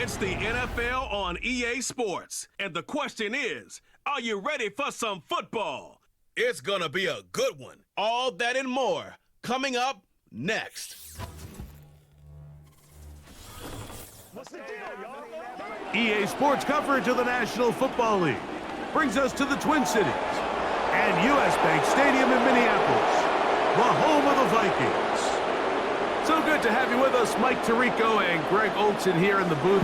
It's the NFL on EA Sports. And the question is, are you ready for some football? It's gonna be a good one. All that and more coming up next. What's the deal, y'all? EA Sports coverage of the National Football League brings us to the Twin Cities and US Bank Stadium in Minneapolis, the home of the Vikings. So good to have you with us, Mike Tirico and Greg Olson here in the booth.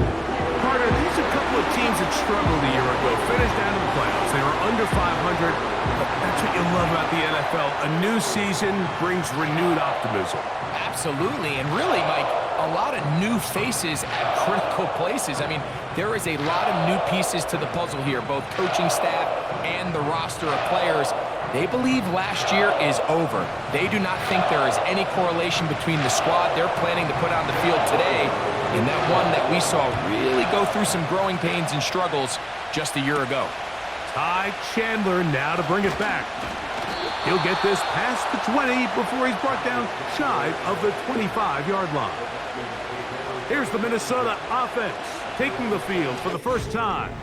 Carter, these are a couple of teams that struggled a year ago, finished out of the playoffs. They were under 500. But that's what you love about the NFL. A new season brings renewed optimism. Absolutely, and really, Mike, a lot of new faces at critical places. I mean, there is a lot of new pieces to the puzzle here, both coaching staff and the roster of players. They believe last year is over. They do not think there is any correlation between the squad they're planning to put on the field today and that one that we saw really go through some growing pains and struggles just a year ago. Ty Chandler now to bring it back. He'll get this past the 20 before he's brought down shy of the 25-yard line. Here's the Minnesota offense taking the field for the first time.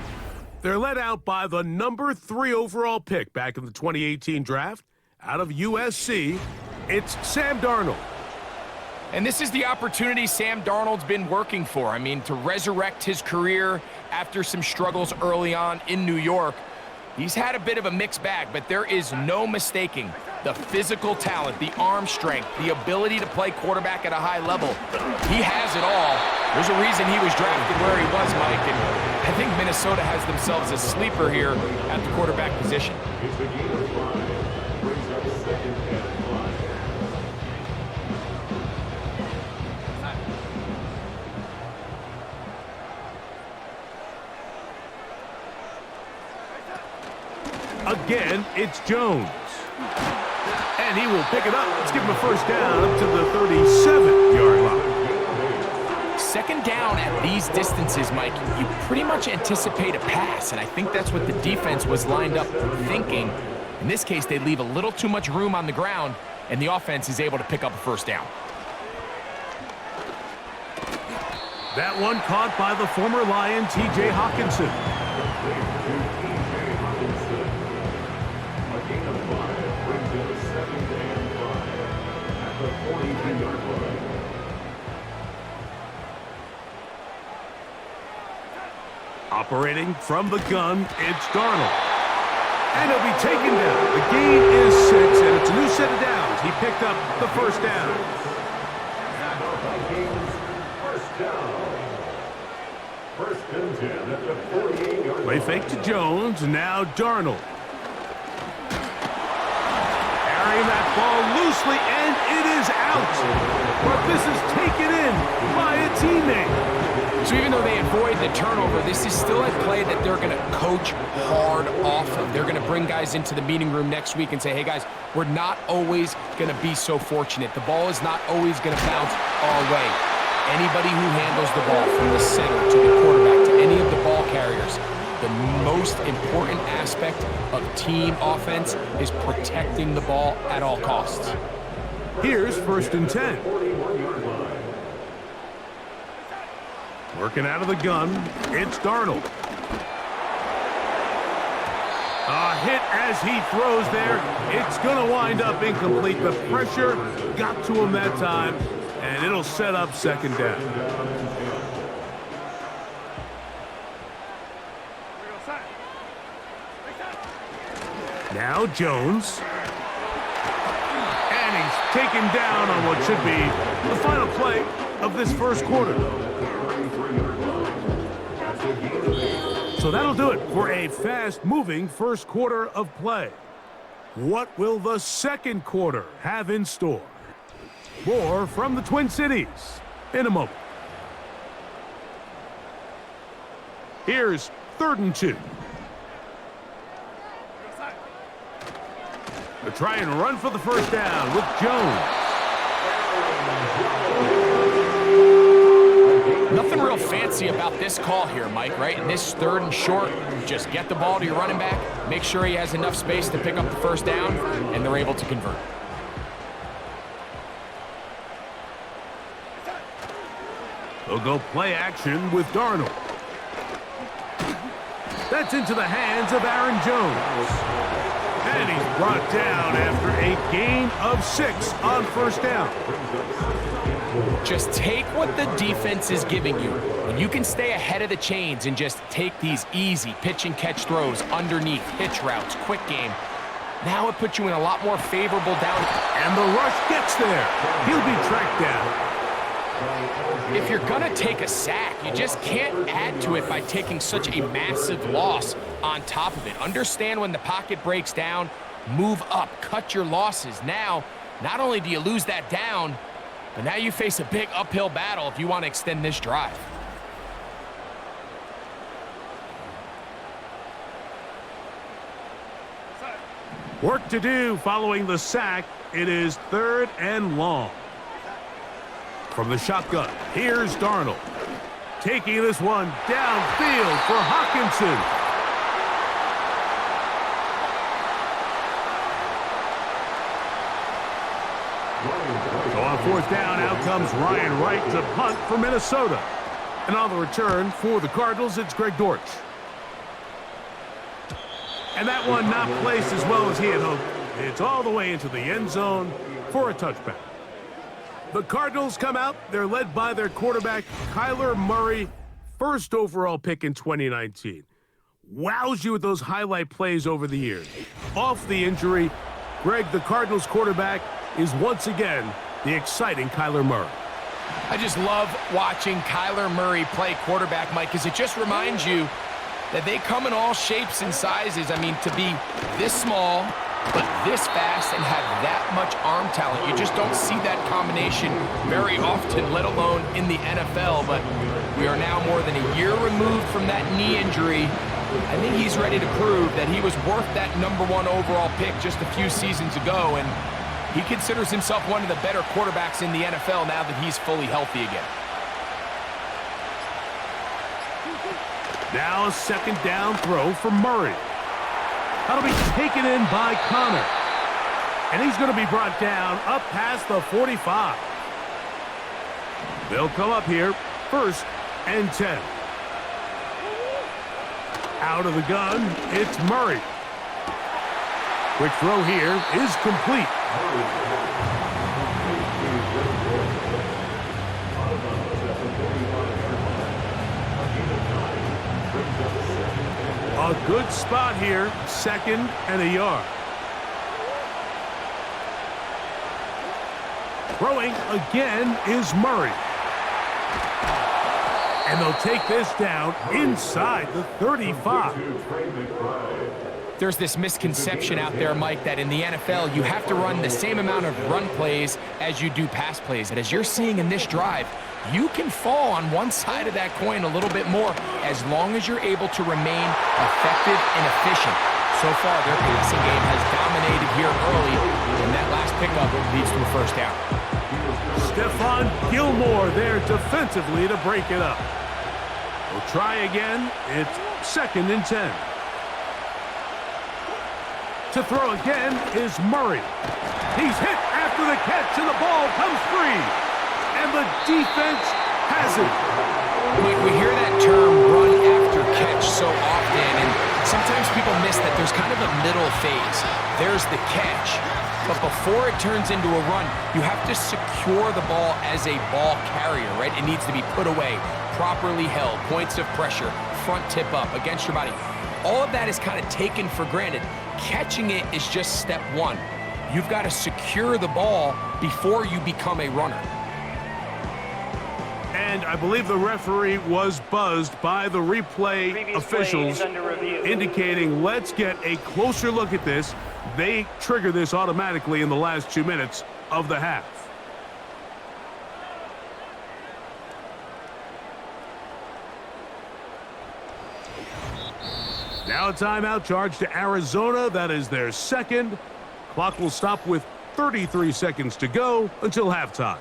They're led out by the number 3 overall pick back in the 2018 draft out of USC. It's Sam Darnold. And this is the opportunity Sam Darnold's been working for. I mean, to resurrect his career after some struggles early on in New York. He's had a bit of a mixed bag, but there is no mistaking the physical talent, the arm strength, the ability to play quarterback at a high level. He has it all. There's a reason he was drafted where he was, Mike, and I think Minnesota has themselves a sleeper here at the quarterback position. Again, it's Jones. And he will pick it up. Let's give him a first down up to the 37-yard line. Second down at these distances, Mike, you pretty much anticipate a pass, and I think that's what the defense was lined up thinking. In this case, they leave a little too much room on the ground, and the offense is able to pick up a first down. That one caught by the former Lion, T.J. Hawkinson. Operating from the gun, it's Darnold. And he'll be taken down. The gain is 6, and it's a new set of downs. He picked up the first down. First and 10 at the 48-yard line. Play fake to Jones, now Darnold. Carrying that ball loosely, and it is out. But this is taken in by a teammate. So even though they avoid the turnover, this is still a play that they're going to coach hard off of. They're going to bring guys into the meeting room next week and say, hey, guys, we're not always going to be so fortunate. The ball is not always going to bounce our way. Anybody who handles the ball from the center to the quarterback to any of the ball carriers, the most important aspect of team offense is protecting the ball at all costs. Here's first and 10. Working out of the gun, it's Darnold. A hit as he throws there. It's going to wind up incomplete. The pressure got to him that time, and it'll set up second down. Now Jones. And he's taken down on what should be the final play of this first quarter. So that'll do it for a fast-moving first quarter of play. What will the second quarter have in store? More from the Twin Cities in a moment. Here's 3rd and 2. They try and run for the first down with Jones. Nothing real fancy about this call here, Mike, right? In this 3rd and short, just get the ball to your running back, make sure he has enough space to pick up the first down, and they're able to convert. They'll go play action with Darnold. That's into the hands of Aaron Jones. And he's brought down after a gain of 6 on first down. Just take what the defense is giving you, and you can stay ahead of the chains and just take these easy pitch and catch throws underneath, hitch routes, quick game. Now it puts you in a lot more favorable down. And the rush gets there. He'll be tracked down. If you're going to take a sack, you just can't add to it by taking such a massive loss on top of it. Understand when the pocket breaks down, move up, cut your losses. Now, not only do you lose that down, but now you face a big uphill battle if you want to extend this drive. Work to do following the sack. It is 3rd and long. From the shotgun, here's Darnold. Taking this one downfield for Hawkinson. So on 4th down, out comes Ryan Wright to punt for Minnesota. And on the return for the Cardinals, it's Greg Dortch. And that one not placed as well as he had hoped. It's all the way into the end zone for a touchback. The Cardinals come out. They're led by their quarterback, Kyler Murray, 1st overall pick in 2019. Wows you with those highlight plays over the years. Off the injury, Greg, the Cardinals quarterback, is once again the exciting Kyler Murray. I just love watching Kyler Murray play quarterback, Mike, because it just reminds you that they come in all shapes and sizes. I mean, to be this small, but this fast and have that much arm talent, you just don't see that combination very often, let alone in the NFL. But we are now more than a year removed from that knee injury. I think he's ready to prove that he was worth that #1 overall pick just a few seasons ago, and he considers himself one of the better quarterbacks in the NFL now that he's fully healthy again. Now a 2nd down throw for Murray. That'll be taken in by Connor. And he's going to be brought down up past the 45. They'll come up here, 1st and 10. Out of the gun, it's Murray. Quick throw here is complete. A good spot here, 2nd and a yard. Throwing again is Murray. And they'll take this down inside the 35. There's this misconception out there, Mike, that in the NFL, you have to run the same amount of run plays as you do pass plays. And as you're seeing in this drive, you can fall on one side of that coin a little bit more as long as you're able to remain effective and efficient. So far, their passing game has dominated here early, and that last pickup leads to a 1st down. Stephon Gilmore there defensively to break it up. We'll try again. It's 2nd and 10. To throw again is Murray. He's hit after the catch, and the ball comes free. And the defense has it. We hear that term run after catch so often, and sometimes people miss that there's kind of a middle phase. There's the catch, but before it turns into a run, you have to secure the ball as a ball carrier, right? It needs to be put away, properly held, points of pressure, front tip up against your body. All of that is kind of taken for granted. Catching it is just step 1. You've got to secure the ball before you become a runner. And I believe the referee was buzzed by the replay officials, indicating let's get a closer look at this. They trigger this automatically in the last 2 minutes of the half. Now a timeout charge to Arizona. That is their 2nd. Clock will stop with 33 seconds to go until halftime.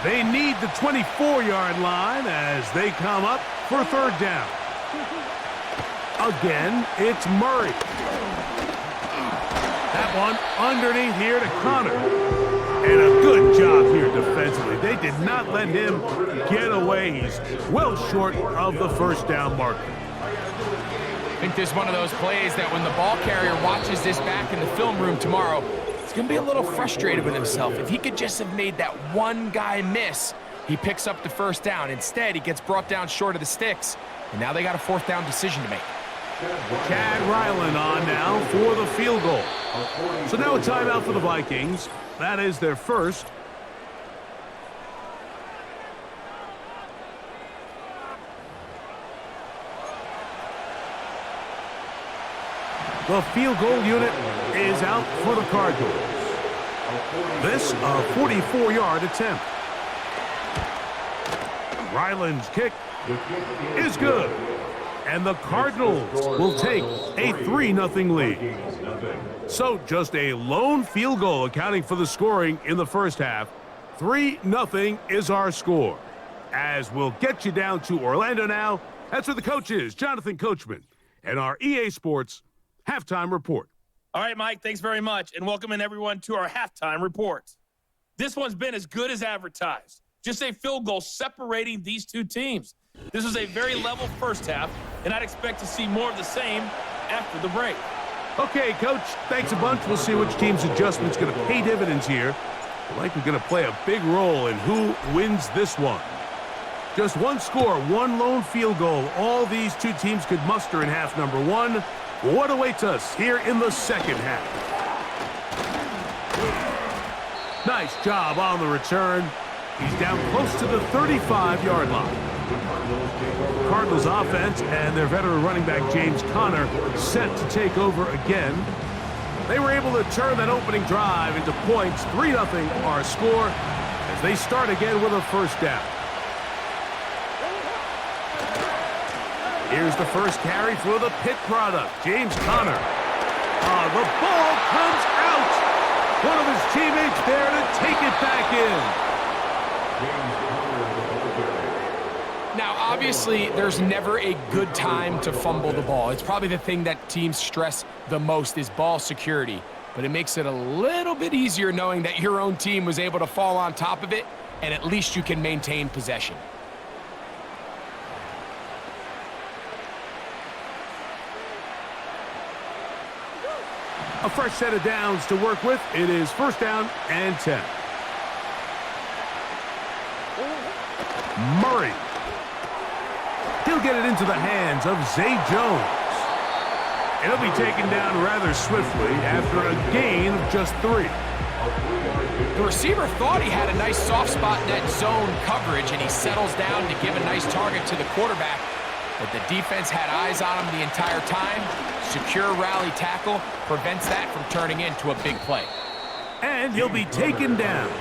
They need the 24-yard line as they come up for 3rd down. Again, it's Murray. that one underneath here to Connor. And a good job here defensively. They did not let him get away. He's well short of the first down marker. I think this is one of those plays that when the ball carrier watches this back in the film room tomorrow, he's going to be a little frustrated with himself. If he could just have made that one guy miss, he picks up the first down. Instead, he gets brought down short of the sticks, and now they got a fourth down decision to make. Chad Ryland on now for the field goal. So now a timeout for the Vikings. That is their first. The field goal unit is out for the Cardinals. This a 44-yard attempt. Ryland's kick is good. And the Cardinals will take a 3-0 lead. So just a lone field goal accounting for the scoring in the first half. 3-0 is our score. As we'll get you down to Orlando now. That's where the coach is, Jonathan Coachman, and our EA Sports halftime report. All right, Mike, thanks very much, and welcome in everyone to our halftime reports. This one's been as good as advertised. Just a field goal separating these two teams. This was a very level first half, and I'd expect to see more of the same after the break. Okay, Coach, thanks a bunch. We'll see which team's adjustment's going to pay dividends here. We're likely going to play a big role in who wins this one. Just one score, one lone field goal. All these two teams could muster in half number one. What awaits us here in the second half? Nice job on the return. He's down close to the 35-yard line. Cardinals offense and their veteran running back James Conner set to take over again. They were able to turn that opening drive into points. 3-0 our score as they start again with a first down. Here's the first carry for the Pitt product, James Conner. The ball comes out. One of his teammates there to take it back in. Now, obviously, there's never a good time to fumble the ball. It's probably the thing that teams stress the most is ball security. But it makes it a little bit easier knowing that your own team was able to fall on top of it, and at least you can maintain possession. A fresh set of downs to work with. It is first down and 10. Murray. He'll get it into the hands of Zay Jones. It'll be taken down rather swiftly after a gain of just 3. The receiver thought he had a nice soft spot in that zone coverage, and he settles down to give a nice target to the quarterback. But the defense had eyes on him the entire time. Secure rally tackle prevents that from turning into a big play. And he'll be taken down.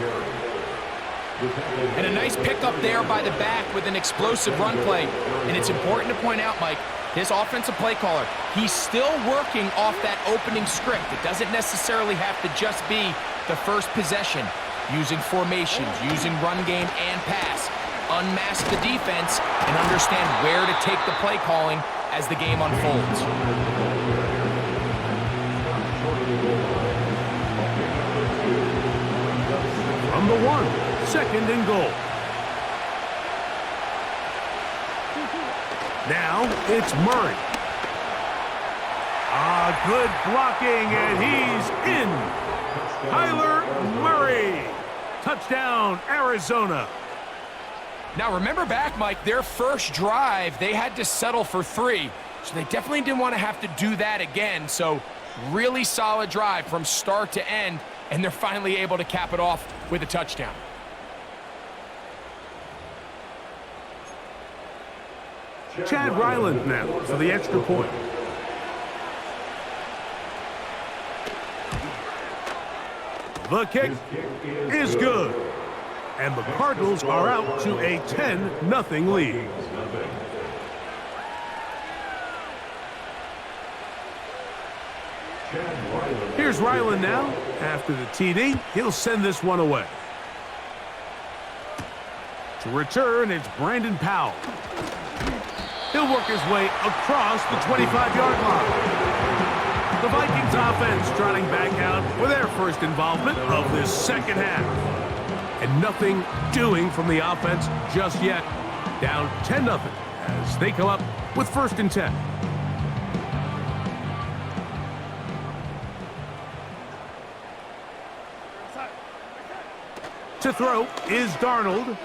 And a nice pickup there by the back with an explosive run play. And it's important to point out, Mike, his offensive play caller, he's still working off that opening script. It doesn't necessarily have to just be the first possession. Using formations, using run game and pass. Unmask the defense and understand where to take the play calling as the game unfolds. From the 1. Second and goal. Now it's Murray. Good blocking, and he's in. Kyler Murray. Touchdown, Arizona. Now remember back, Mike, their first drive, they had to settle for 3. So they definitely didn't want to have to do that again. So really solid drive from start to end, and they're finally able to cap it off with a touchdown. Chad Ryland now for the extra point. The kick is good. And the Cardinals are out to a 10-0 lead. Here's Ryland now. After the TD, he'll send this one away. To return, it's Brandon Powell. He'll work his way across the 25-yard line. The Vikings offense trotting back out first involvement of this second half. And nothing doing from the offense just yet. Down 10-0 as they come up with 1st and 10. To throw is Darnold.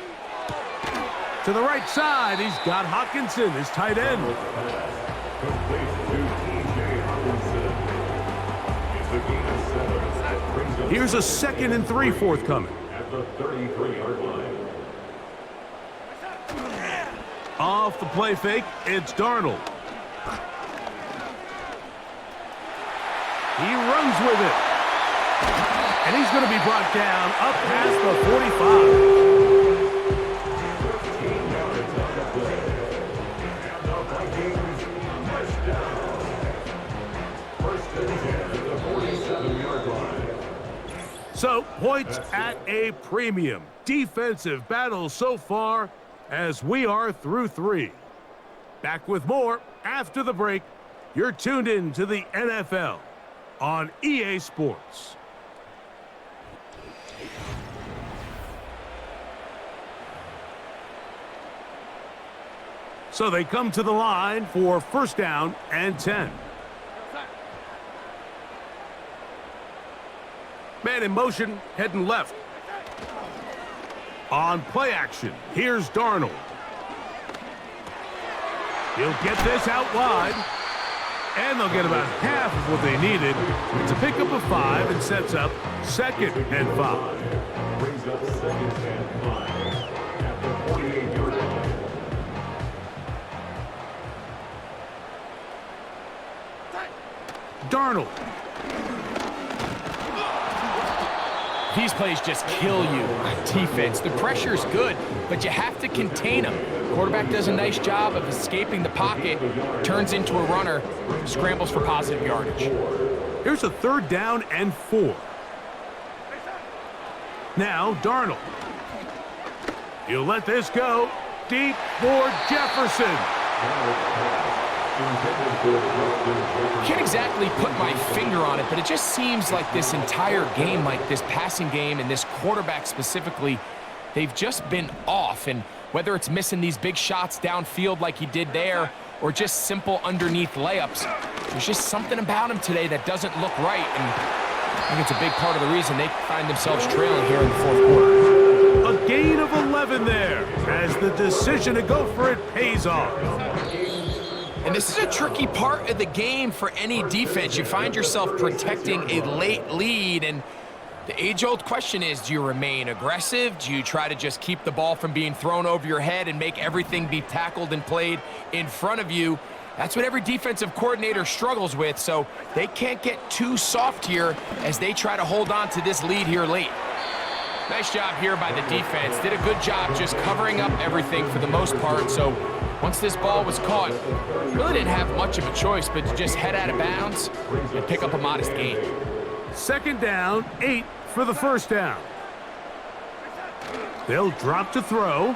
To the right side, he's got Hawkinson, his tight end. Here's a 2nd and 3 forthcoming. At the 33-yard line. Off the play fake, it's Darnold. He runs with it. And he's going to be brought down up past the 45. So, points at a premium. Defensive battle so far as we are through 3. Back with more after the break. You're tuned in to the NFL on EA Sports. So they come to the line for 1st down and 10. Man in motion, heading left. On play action, here's Darnold. He'll get this out wide. And they'll get about half of what they needed. It's a pickup of 5 and sets up 2nd and 5. Brings up 2nd and 5 at the 48-yard line. Darnold. These plays just kill you on defense. The pressure's good, but you have to contain them. Quarterback does a nice job of escaping the pocket, turns into a runner, scrambles for positive yardage. Here's a 3rd down and 4. Now Darnold. He'll let this go deep for Jefferson. Can't exactly put my finger on it, but it just seems like this entire game, like this passing game and this quarterback specifically, they've just been off. And whether it's missing these big shots downfield like he did there or just simple underneath layups, there's just something about him today that doesn't look right. And I think it's a big part of the reason they find themselves trailing here in the 4th quarter. A gain of 11 there as the decision to go for it pays off. And this is a tricky part of the game for any defense. You find yourself protecting a late lead, and the age-old question is, do you remain aggressive? Do you try to just keep the ball from being thrown over your head and make everything be tackled and played in front of you? That's what every defensive coordinator struggles with, so they can't get too soft here as they try to hold on to this lead here late. Nice job here by the defense. Did a good job just covering up everything for the most part, so once this ball was caught, really didn't have much of a choice but to just head out of bounds and pick up a modest gain. 2nd down, 8 for the 1st down. They'll drop to throw.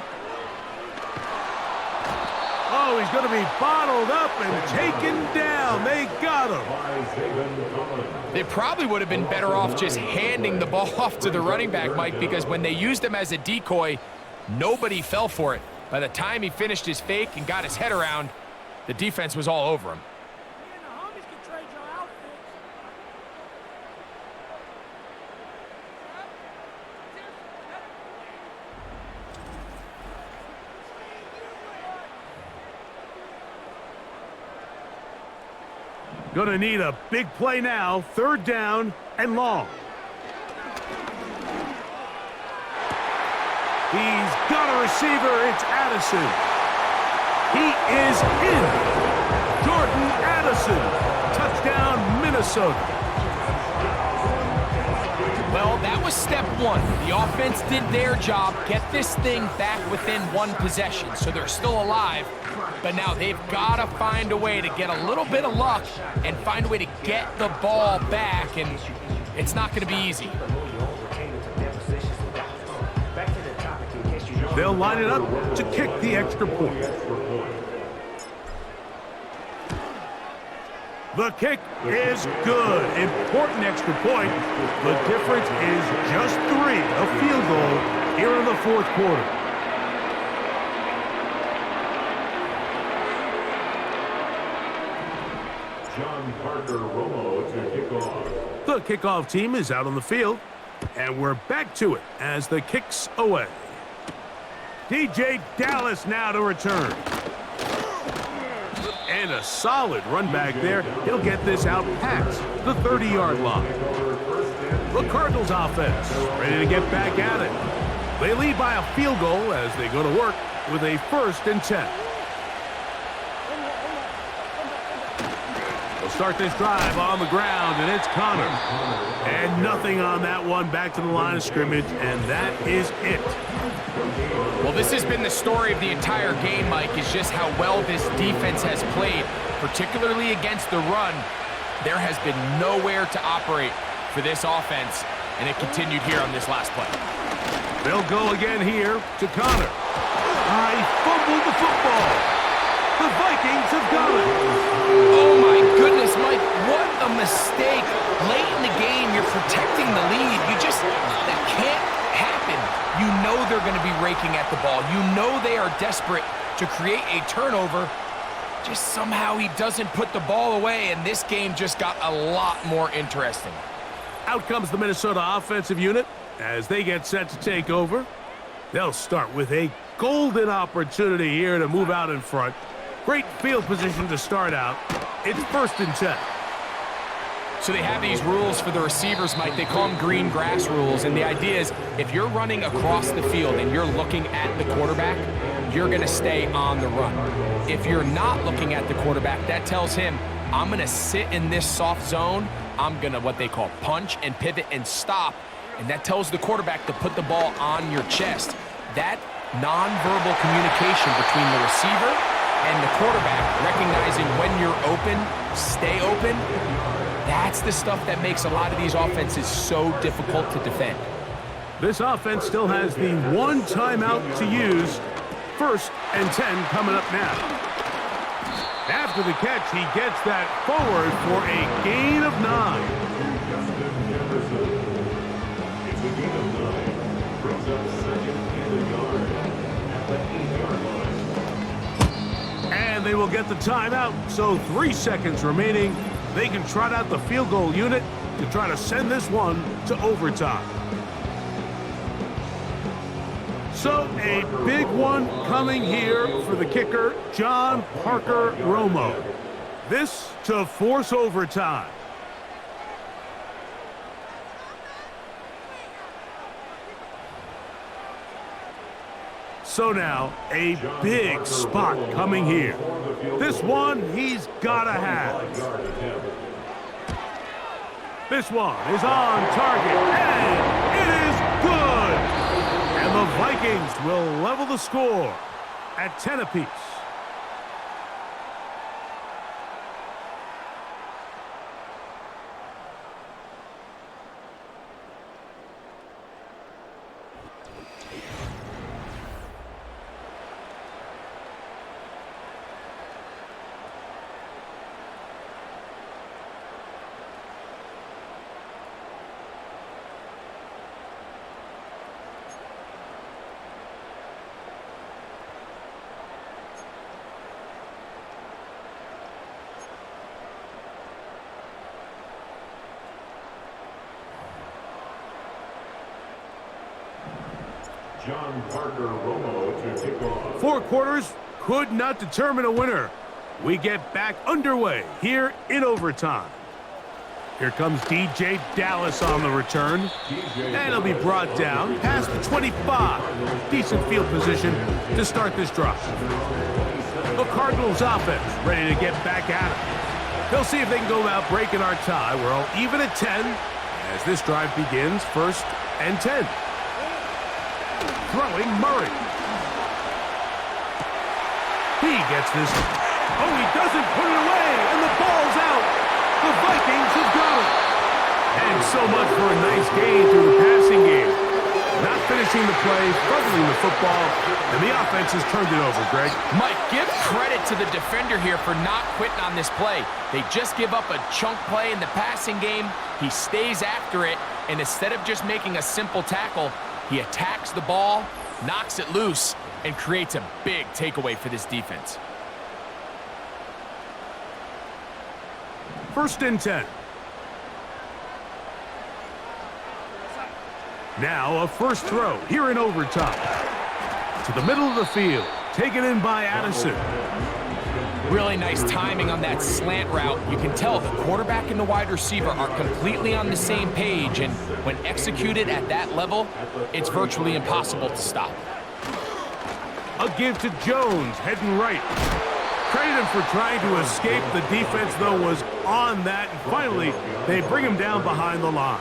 Oh, he's going to be bottled up and taken down. They got him. They probably would have been better off just handing the ball off to the running back, Mike, because when they used him as a decoy, nobody fell for it. By the time he finished his fake and got his head around, the defense was all over him. Gonna need a big play now. 3rd down and long. He's got a receiver. It's Addison. He is in. Jordan Addison. Touchdown, Minnesota. Well, that was step 1. The offense did their job, get this thing back within 1 possession, so they're still alive. But now they've got to find a way to get a little bit of luck and find a way to get the ball back, and it's not going to be easy. They'll line it up to kick the extra point. The kick is good. Important extra point. The difference is just 3, a field goal here in the fourth quarter. John Parker Romo to kick off. The kickoff team is out on the field, and we're back to it as the kick's away. DJ Dallas now to return. And a solid run back there. He'll get this out past the 30-yard line. The Cardinals offense ready to get back at it. They lead by a field goal as they go to work with a 1st and 10. They'll start this drive on the ground, and it's Connor. And nothing on that one, back to the line of scrimmage, and that is it. Well, this has been the story of the entire game, Mike, is just how well this defense has played, particularly against the run. There has been nowhere to operate for this offense, and it continued here on this last play. They'll go again here to Connor. He fumbled the football. The Vikings have got it. Oh, my goodness, Mike, what a mistake. Late in the game, you're protecting the lead. That can't happen. You know they're going to be raking at the ball. You know they are desperate to create a turnover. Just somehow he doesn't put the ball away, and this game just got a lot more interesting. Out comes the Minnesota offensive unit as they get set to take over. They'll start with a golden opportunity here to move out in front. Great field position to start out. It's 1st and 10. So they have these rules for the receivers, Mike. They call them green grass rules, and the idea is if you're running across the field and you're looking at the quarterback, you're going to stay on the run. If you're not looking at the quarterback, that tells him, I'm going to sit in this soft zone. I'm going to what they call punch and pivot and stop, and that tells the quarterback to put the ball on your chest. That nonverbal communication between the receiver and the quarterback, recognizing when you're open, stay open, that's the stuff that makes a lot of these offenses so difficult to defend. This offense still has the 1 timeout to use. 1st and 10 coming up now. After the catch, he gets that forward for a gain of 9. It's a gain of 9. Brings up 2nd and a yard at the 8-yard line. And they will get the timeout, so 3 seconds remaining. They can trot out the field goal unit to try to send this one to overtime. So a big one coming here for the kicker, John Parker Romo. This to force overtime. So now, a big spot coming here. This one he's gotta have. This one is on target, and it is good! And the Vikings will level the score at 10 apiece. John Parker Romo to kick off. 4 quarters could not determine a winner. We get back underway here in overtime. Here comes DJ Dallas on the return. And he'll be brought down past the 25. Decent field position to start this drive. The Cardinals offense ready to get back at it. They'll see if they can go about breaking our tie. We're all even at 10 as this drive begins. 1st and 10. Throwing Murray. He gets this. Oh, he doesn't put it away, and the ball's out. The Vikings have got it. And so much for a nice gain through the passing game. Not finishing the play, fumbling the football, and the offense has turned it over, Greg. Mike, give credit to the defender here for not quitting on this play. They just give up a chunk play in the passing game. He stays after it, and instead of just making a simple tackle, he attacks the ball, knocks it loose, and creates a big takeaway for this defense. 1st and 10. Now a first throw here in overtime. To the middle of the field, taken in by Addison. Really nice timing on that slant route. You can tell the quarterback and the wide receiver are completely on the same page, and when executed at that level, it's virtually impossible to stop. A give to Jones, heading right. Credit him for trying to escape. The defense, though, was on that, and finally, they bring him down behind the line.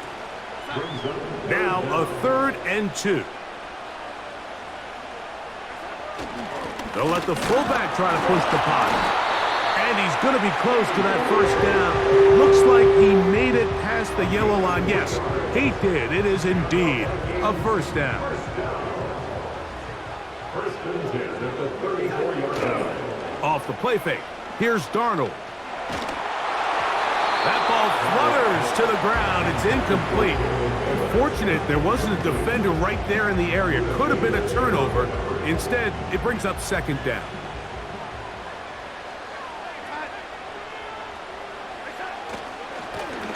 Now a 3rd and 2. They'll let the fullback try to push the pot. And he's going to be close to that first down. Looks like he made it past the yellow line. Yes, he did. It is indeed a first down. First and 10 at the 34-yard line. Off the play fake. Here's Darnold. That ball flutters to the ground. It's incomplete. Fortunate there wasn't a defender right there in the area. Could have been a turnover. Instead, it brings up 2nd down.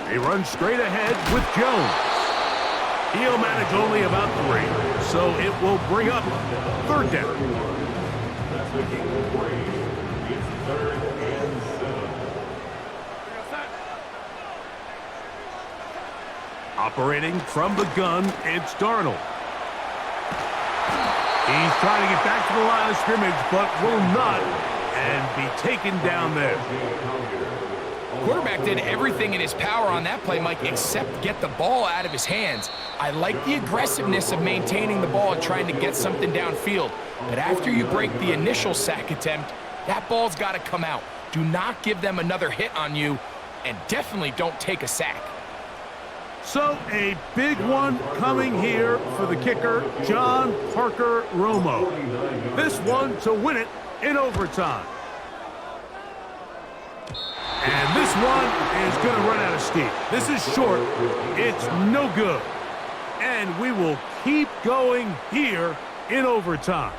They run straight ahead with Jones. He'll manage only about 3, so it will bring up 3rd down. That's the game of 3. It's 3rd and 7. Operating from the gun, it's Darnold. He's trying to get back to the line of scrimmage, but will not, and be taken down there. Quarterback did everything in his power on that play, Mike, except get the ball out of his hands. I like the aggressiveness of maintaining the ball and trying to get something downfield. But after you break the initial sack attempt, that ball's got to come out. Do not give them another hit on you, and definitely don't take a sack. So a big one coming here for the kicker, John Parker Romo. This one to win it in overtime. And this one is going to run out of steam. This is short. It's no good. And we will keep going here in overtime.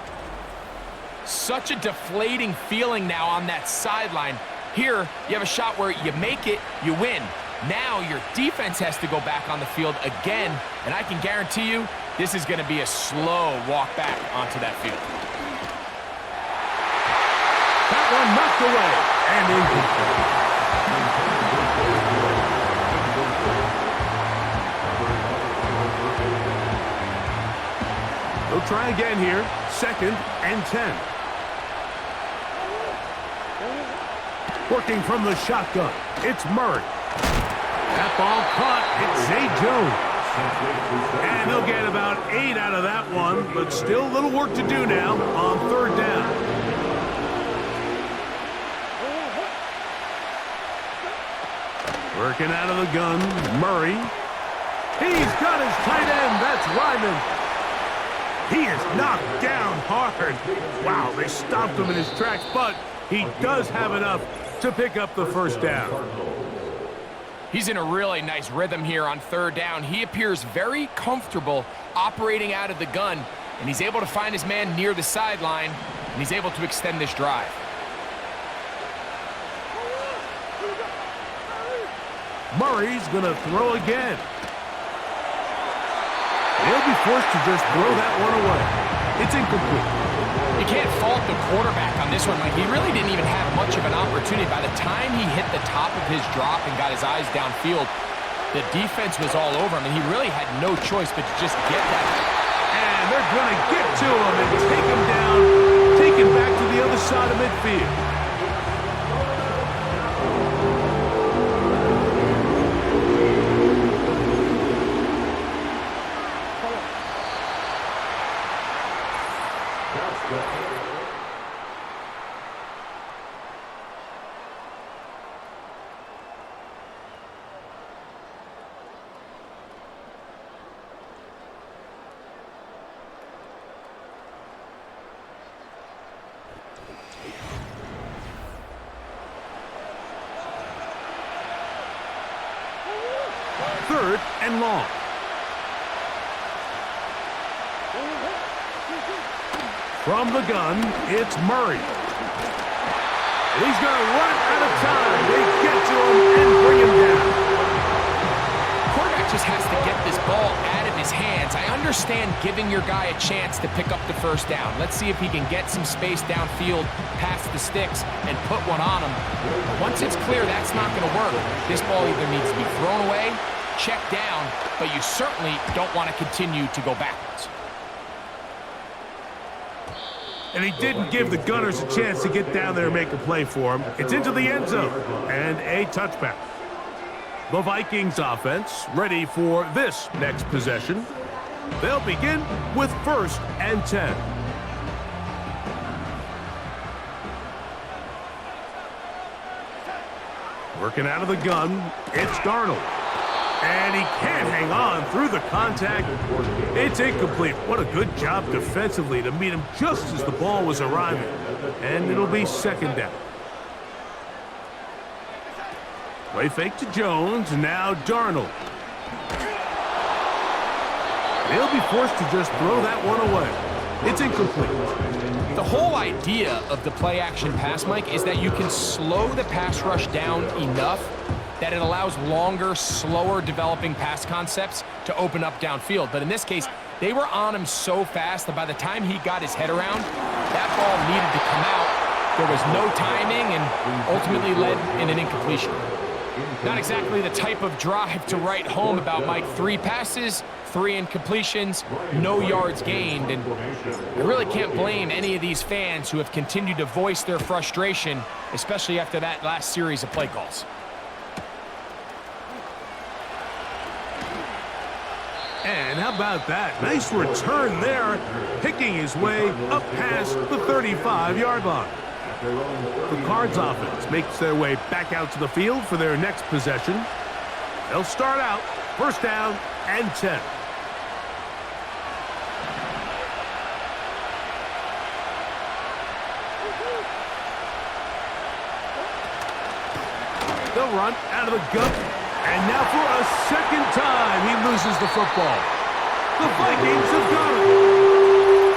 Such a deflating feeling now on that sideline. Here, you have a shot where you make it, you win. Now your defense has to go back on the field again, and I can guarantee you this is going to be a slow walk back onto that field. That one knocked away and incomplete. They'll try again here. 2nd and 10. Working from the shotgun, it's Murray. That ball caught. It's Zay Jones. And they'll get about 8 out of that one, but still a little work to do now on 3rd down. Working out of the gun, Murray. He's got his tight end. That's Ryman. He is knocked down hard. Wow, they stopped him in his tracks, but he does have enough to pick up the first down. He's in a really nice rhythm here on 3rd down. He appears very comfortable operating out of the gun, and he's able to find his man near the sideline, and he's able to extend this drive. Murray's going to throw again. They'll be forced to just throw that one away. It's incomplete. You can't fault the quarterback on this one. Like, he really didn't even have much of an opportunity. By the time he hit the top of his drop and got his eyes downfield, the defense was all over him, and he really had no choice but to just get that. And they're going to get to him and take him down, take him back to the other side of midfield. 3rd and long. From the gun, it's Murray. He's going to run out of time. They get to him and bring him down. Quarterback just has to get this ball out of his hands. I understand giving your guy a chance to pick up the first down. Let's see if he can get some space downfield past the sticks and put one on him. But once it's clear that's not going to work, this ball either needs to be thrown away, checked down, but you certainly don't want to continue to go backwards. And he didn't give the Gunners a chance to get down there and make a play for him. It's into the end zone and a touchback. The Vikings offense ready for this next possession. They'll begin with 1st and 10. Working out of the gun, it's Darnold. And he can't hang on through the contact. It's incomplete. What a good job defensively to meet him just as the ball was arriving. And it'll be 2nd down. Play fake to Jones, and now Darnold. They'll be forced to just throw that one away. It's incomplete. The whole idea of the play-action pass, Mike, is that you can slow the pass rush down enough that it allows longer, slower developing pass concepts to open up downfield. But in this case, they were on him so fast that by the time he got his head around, that ball needed to come out. There was no timing and ultimately led in an incompletion. Not exactly the type of drive to write home about, Mike. 3 passes, 3 incompletions, no yards gained. And I really can't blame any of these fans who have continued to voice their frustration, especially after that last series of play calls. And how about that? Nice return there, picking his way up past the 35-yard line. The Cards offense makes their way back out to the field for their next possession. They'll start out 1st down and 10. They'll run out of the gun. And now for a 2nd time, he loses the football. The Vikings have got it.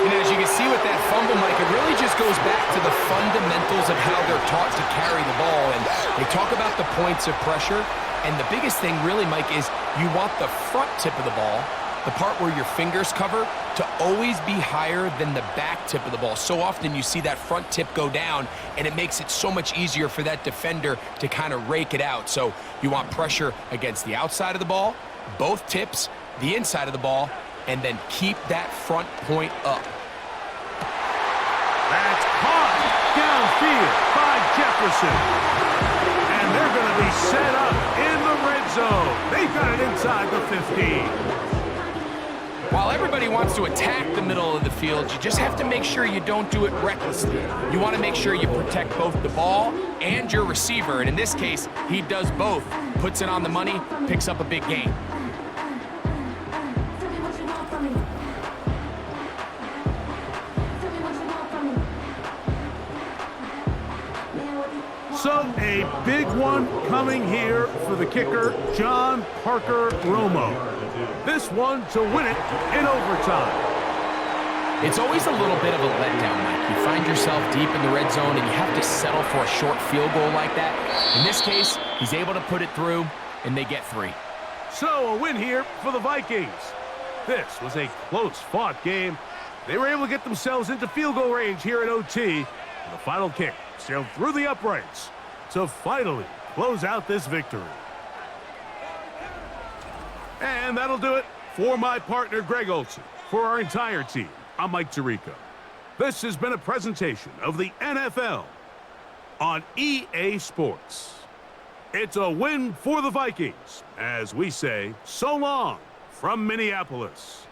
And as you can see with that fumble, Mike, it really just goes back to the fundamentals of how they're taught to carry the ball. And they talk about the points of pressure. And the biggest thing really, Mike, is you want the front tip of the ball, the part where your fingers cover, to always be higher than the back tip of the ball. So often you see that front tip go down, and it makes it so much easier for that defender to kind of rake it out. So you want pressure against the outside of the ball, both tips, the inside of the ball, and then keep that front point up. That's caught downfield by Jefferson. And they're going to be set up in the red zone. They got it inside the 15. While everybody wants to attack the middle of the field, you just have to make sure you don't do it recklessly. You want to make sure you protect both the ball and your receiver. And in this case, he does both. Puts it on the money, picks up a big gain. So a big one coming here for the kicker, John Parker Romo. This one to win it in overtime. It's always a little bit of a letdown, Mike. You find yourself deep in the red zone and you have to settle for a short field goal like that. In this case, he's able to put it through and they get 3. So a win here for the Vikings. This was a close-fought game. They were able to get themselves into field goal range here at OT. And the final kick sailed through the uprights to finally close out this victory. And that'll do it for my partner, Greg Olson. For our entire team, I'm Mike Tirico. This has been a presentation of the NFL on EA Sports. It's a win for the Vikings, as we say so long from Minneapolis.